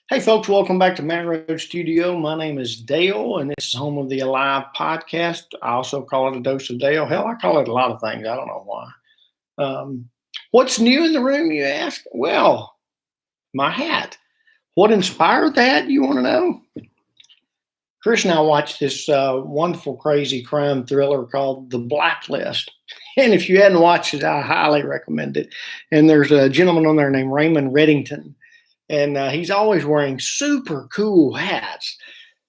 Hey, folks, welcome back to Matt Road Studio. My name is Dale, and this is home of the Alive podcast. I also call it a dose of Dale. Hell, I call it a lot of things. I don't know why. What's new in the room, you ask? Well, my hat. What inspired that, you want to know? Chris and I watched this wonderful, crazy crime thriller called The Blacklist. And if you hadn't watched it, I highly recommend it. And there's a gentleman on there named Raymond Reddington, and he's always wearing super cool hats.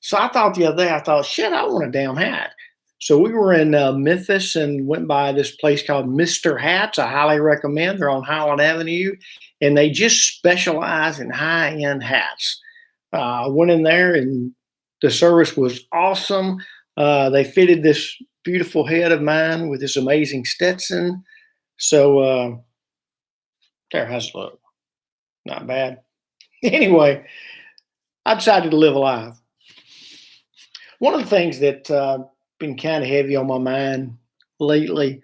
So I thought the other day, I thought, shit, I want a damn hat. So we were in Memphis and went by this place called Mr. Hats. I highly recommend. They're on Highland Avenue, and they just specialize in high-end hats. I went in there, and the service was awesome. They fitted this beautiful head of mine with this amazing Stetson. So there, how's it look? Not bad. Anyway, I decided to live alive. One of the things that been kind of heavy on my mind lately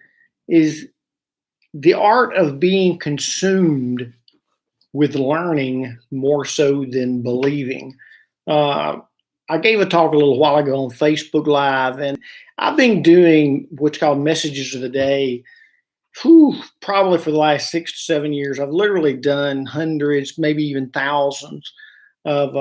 is the art of being consumed with learning more so than believing. Uh, I gave a talk a little while ago on Facebook Live, and I've been doing what's called messages of the day. Probably for the last 6 to 7 years, I've literally done hundreds, maybe even thousands of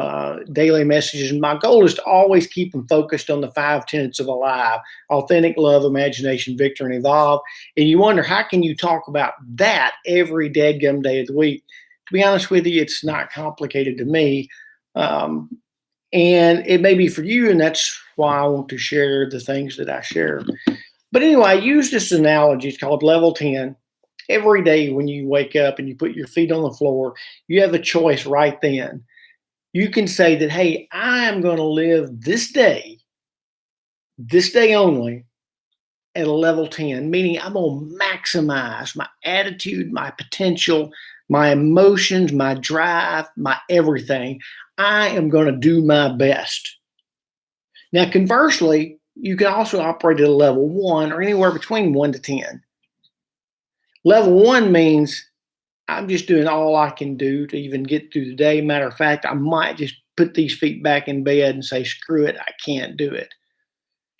daily messages. And my goal is to always keep them focused on the 5 tenets of Alive: authentic, love, imagination, victor, and evolve. And you wonder, how can you talk about that every dadgum day of the week? To be honest with you, it's not complicated to me. Um, and it may be for you, and that's why I want to share the things that I share. But anyway, I use this analogy. It's called level 10. Every day when you wake up and you put your feet on the floor, you have a choice right then. You can say that, hey, I am going to live this day only, at a level 10, meaning I'm going to maximize my attitude, my potential, my emotions, my drive, my everything. I am going to do my best. Now, conversely, you can also operate at a level 1 or anywhere between 1 to 10. Level 1 means I'm just doing all I can do to even get through the day. Matter of fact, I might just put these feet back in bed and say, screw it, I can't do it.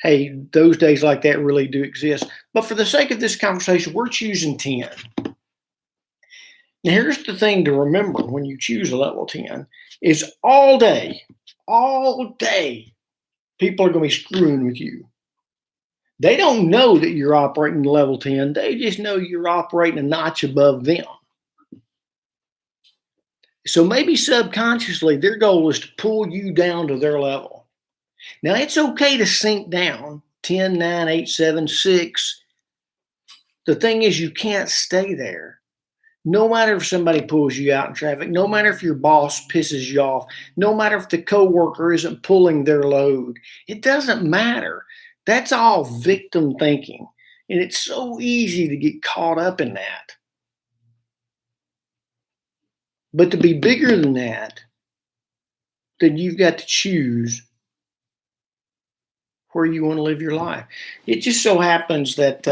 Hey, those days like that really do exist. But for the sake of this conversation, we're choosing 10. Now, here's the thing to remember when you choose a level 10 is all day, people are going to be screwing with you. They don't know that you're operating level 10. They just know you're operating a notch above them. So maybe subconsciously, their goal is to pull you down to their level. Now, it's okay to sink down 10, 9, 8, 7, 6. The thing is, you can't stay there. No matter if somebody pulls you out in traffic, no matter if your boss pisses you off, no matter if the coworker isn't pulling their load, it doesn't matter. That's all victim thinking. And it's so easy to get caught up in that. But to be bigger than that, then you've got to choose where you want to live your life. It just so happens that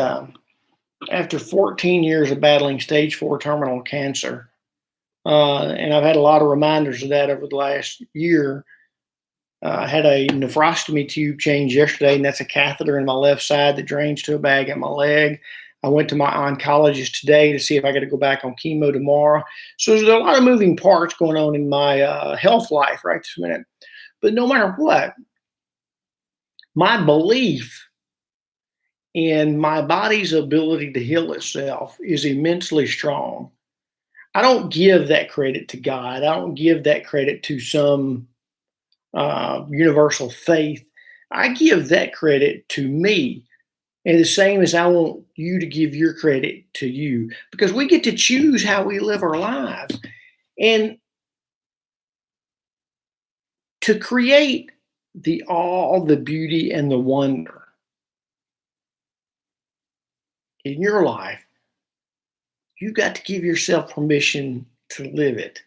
after 14 years of battling stage 4 terminal cancer, and I've had a lot of reminders of that over the last year. I had a nephrostomy tube change yesterday, and that's a catheter in my left side that drains to a bag in my leg. I went to my oncologist today to see if I got to go back on chemo tomorrow. So there's a lot of moving parts going on in my health life right this minute. But no matter what, my belief in my body's ability to heal itself is immensely strong. I don't give that credit to God. I don't give that credit to some universal faith. I give that credit to me. And the same as I want you to give your credit to you, because we get to choose how we live our lives. And to create the awe, the beauty, and the wonder in your life, you've got to give yourself permission to live it.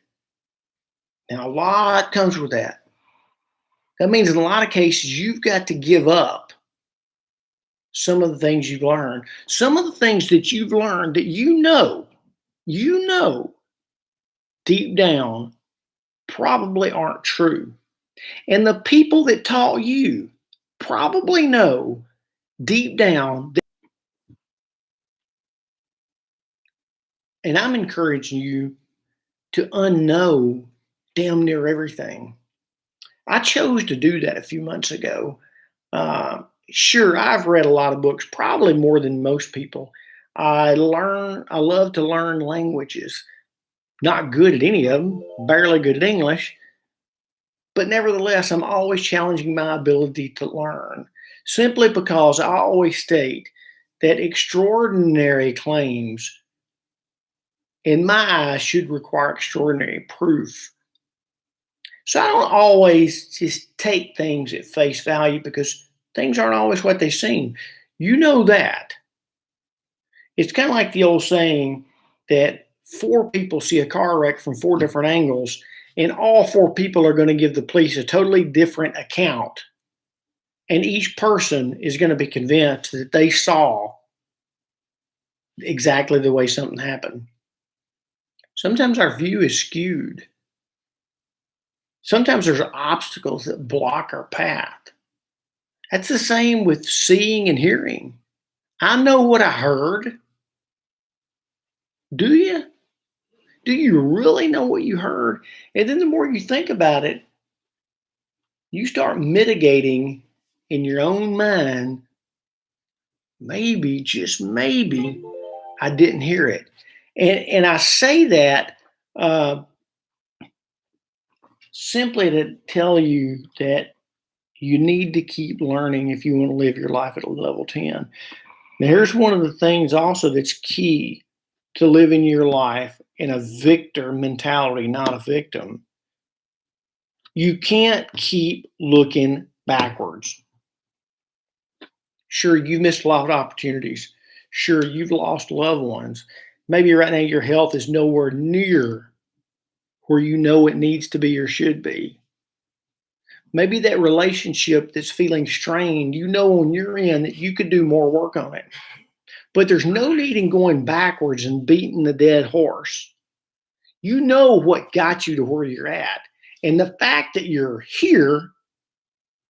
Now, a lot comes with that. That means in a lot of cases, you've got to give up some of the things you've learned, some of the things that you've learned that you know deep down probably aren't true. And the people that taught you probably know deep down, and I'm encouraging you to unknow damn near everything. I chose to do that a few months ago. Sure, I've read a lot of books, probably more than most people. I love to learn languages. Not good at any of them, barely good at English, but nevertheless, I'm always challenging my ability to learn simply because I always state that extraordinary claims, in my eyes, should require extraordinary proof. So I don't always just take things at face value because things aren't always what they seem. You know that. It's kind of like the old saying that four people see a car wreck from four different angles, and all four people are going to give the police a totally different account. And each person is going to be convinced that they saw exactly the way something happened. Sometimes our view is skewed. Sometimes there's obstacles that block our path. That's the same with seeing and hearing. I know what I heard. Do you? Do you really know what you heard? And then the more you think about it, you start mitigating in your own mind, maybe, just maybe, I didn't hear it. And I say that uh, simply to tell you that you need to keep learning if you want to live your life at a level 10. Now, here's one of the things also that's key to living your life in a victor mentality, not a victim. You can't keep looking backwards. Sure, you've missed a lot of opportunities. Sure, you've lost loved ones. Maybe right now your health is nowhere near where you know it needs to be or should be. Maybe that relationship that's feeling strained, you know on your end that you could do more work on it. But there's no need in going backwards and beating the dead horse. You know what got you to where you're at. And the fact that you're here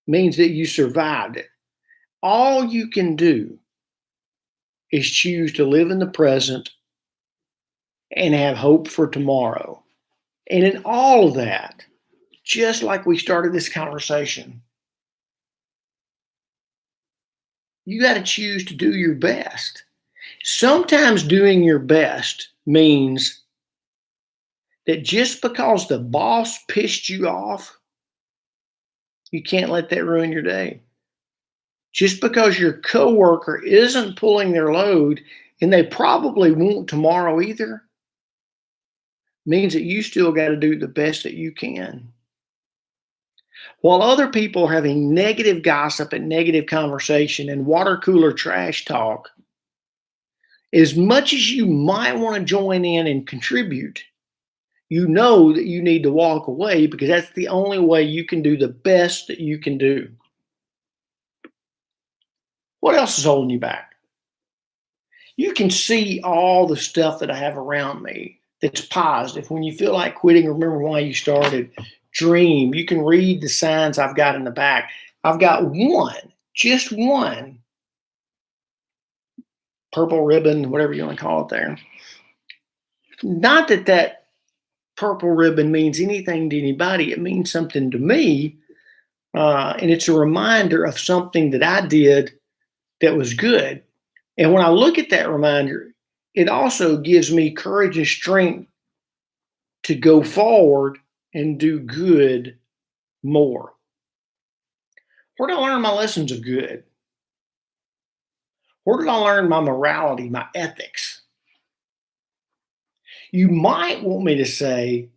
means that you survived it. All you can do is choose to live in the present and have hope for tomorrow. And in all of that, just like we started this conversation, you got to choose to do your best. Sometimes doing your best means that just because the boss pissed you off, you can't let that ruin your day. Just because your coworker isn't pulling their load, and they probably won't tomorrow either, means that you still got to do the best that you can. While other people are having negative gossip and negative conversation and water cooler trash talk, as much as you might want to join in and contribute, you know that you need to walk away because that's the only way you can do the best that you can do. What else is holding you back? You can see all the stuff that I have around me that's positive. When you feel like quitting, remember why you started. Dream. You can read the signs I've got in the back. I've got one, just one purple ribbon, whatever you want to call it there. Not that that purple ribbon means anything to anybody. It means something to me. And it's a reminder of something that I did that was good. And when I look at that reminder, it also gives me courage and strength to go forward and do good more. Where did I learn my lessons of good? Where did I learn my morality, my ethics? You might want me to say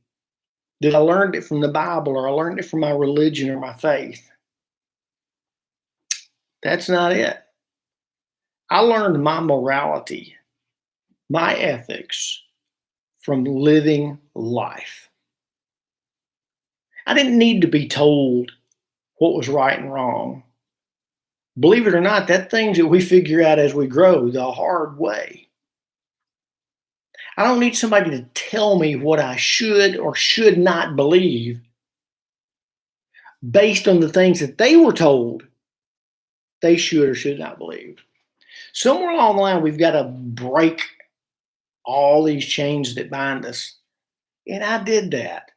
that I learned it from the Bible or I learned it from my religion or my faith. That's not it. I learned my morality, my ethics from living life. I didn't need to be told what was right and wrong. Believe it or not, that things that we figure out as we grow the hard way. I don't need somebody to tell me what I should or should not believe based on the things that they were told they should or should not believe. Somewhere along the line, we've got to break all these chains that bind us. And I did that.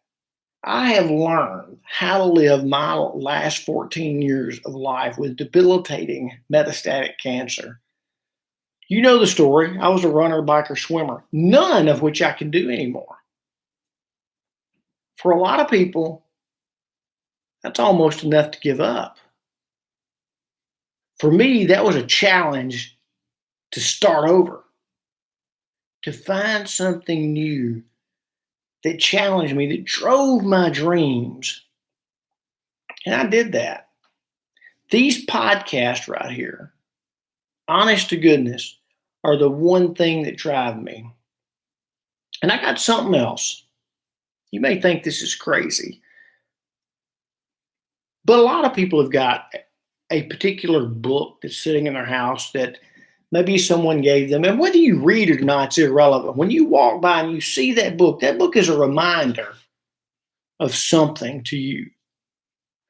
I have learned how to live my last 14 years of life with debilitating metastatic cancer. You know the story. I was a runner, biker, swimmer, none of which I can do anymore. For a lot of people, that's almost enough to give up. For me, that was a challenge to start over, to find something new that challenged me, that drove my dreams. And I did that. These podcasts right here, honest to goodness, are the one thing that drive me. And I got something else. You may think this is crazy, but a lot of people have got a particular book that's sitting in their house that maybe someone gave them. And whether you read it or not, it's irrelevant. When you walk by and you see that book is a reminder of something to you.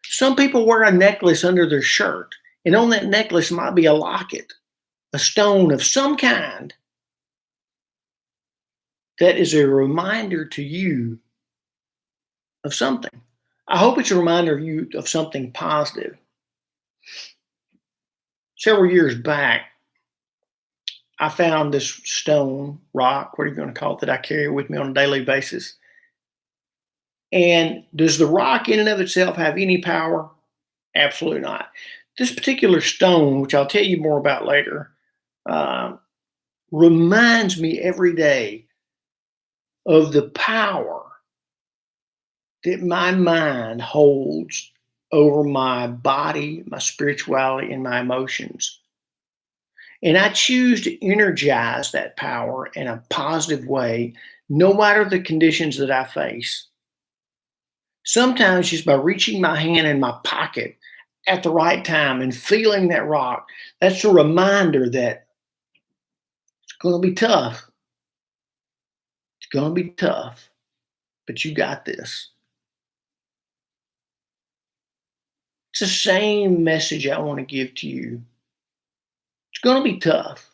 Some people wear a necklace under their shirt, and on that necklace might be a locket, a stone of some kind that is a reminder to you of something. I hope it's a reminder of you of something positive. Several years back, I found this stone, rock, what are you going to call it, that I carry with me on a daily basis. And does the rock in and of itself have any power? Absolutely not. This particular stone, which I'll tell you more about later, reminds me every day of the power that my mind holds over my body, my spirituality, and my emotions. And I choose to energize that power in a positive way, no matter the conditions that I face. Sometimes just by reaching my hand in my pocket at the right time and feeling that rock, that's a reminder that it's going to be tough. It's going to be tough, but you got this. It's the same message I want to give to you. It's going to be tough.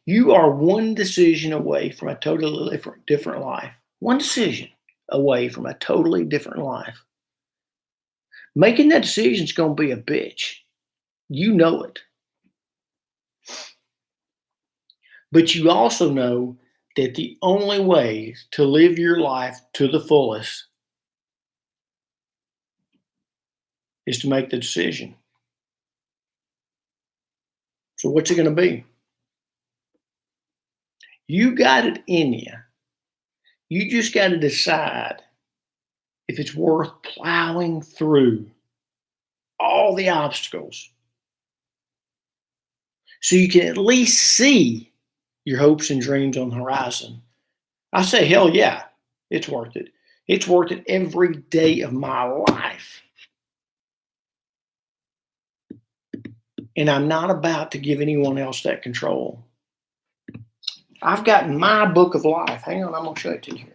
You are one decision away from a totally different life. One decision away from a totally different life. Making that decision is going to be a bitch. You know it. But you also know that the only way to live your life to the fullest is to make the decision. So what's it going to be? You got it in you. You just got to decide if it's worth plowing through all the obstacles so you can at least see your hopes and dreams on the horizon. I say, hell yeah, it's worth it. It's worth it every day of my life. And I'm not about to give anyone else that control. I've got my book of life. Hang on, I'm going to show it to you here.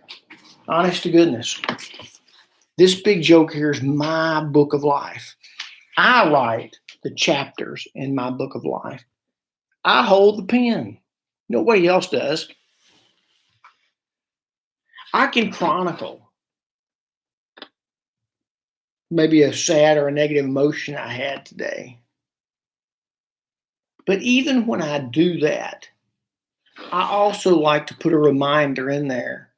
Honest to goodness. This big joke here is my book of life. I write the chapters in my book of life. I hold the pen. Nobody else does. I can chronicle maybe a sad or a negative emotion I had today. But even when I do that, I also like to put a reminder in there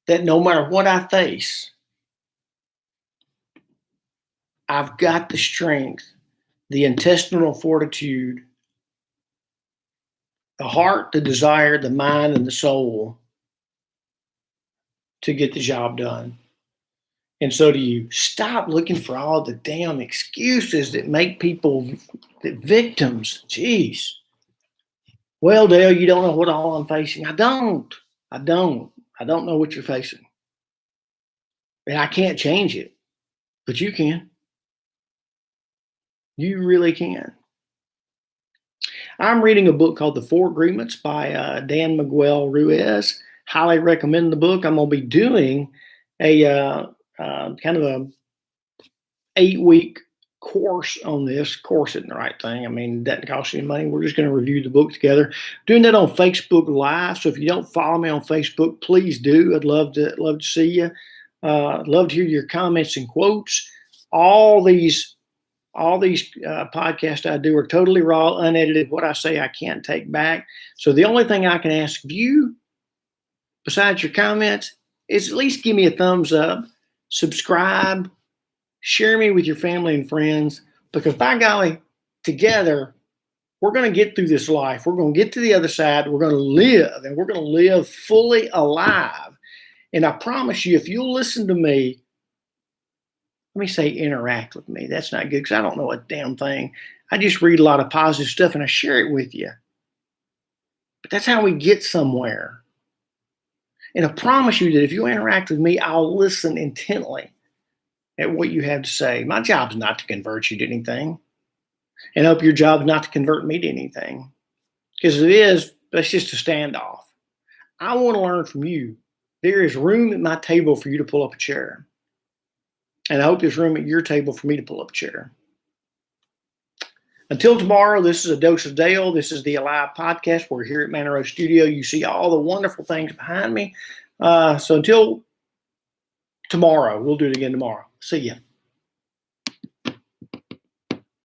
that no matter what I face, I've got the strength, the intestinal fortitude, the heart, the desire, the mind, and the soul to get the job done. And so do you. Stop looking for all the damn excuses that make people the victims. Jeez. Well, Dale, you don't know what all I'm facing. I don't know what you're facing. And I can't change it, but you can. You really can. I'm reading a book called The Four Agreements by Dan Miguel Ruiz. Highly recommend the book. I'm going to be doing a kind of a 8-week course on this. Course isn't the right thing. I mean, it doesn't cost you any money. We're just going to review the book together. Doing that on Facebook Live. So if you don't follow me on Facebook, please do. I'd love to see you. I'd love to hear your comments and quotes. All these podcasts I do are totally raw, unedited. What I say, I can't take back. So the only thing I can ask of you, besides your comments, is at least give me a thumbs up, subscribe, share me with your family and friends, because by golly, together, we're going to get through this life. We're going to get to the other side. We're going to live, and we're going to live fully alive. And I promise you, if you'll listen to me, let me say interact with me. That's not good because I don't know a damn thing. I just read a lot of positive stuff and I share it with you. But that's how we get somewhere. And I promise you that if you interact with me, I'll listen intently at what you have to say. My job is not to convert you to anything. And I hope your job is not to convert me to anything. Because if it is, that's just a standoff. I want to learn from you. There is room at my table for you to pull up a chair. And I hope there's room at your table for me to pull up a chair. Until tomorrow, this is A Dose of Dale. This is the Alive Podcast. We're here at Manor Road Studio. You see all the wonderful things behind me. So until tomorrow, we'll do it again tomorrow. See ya.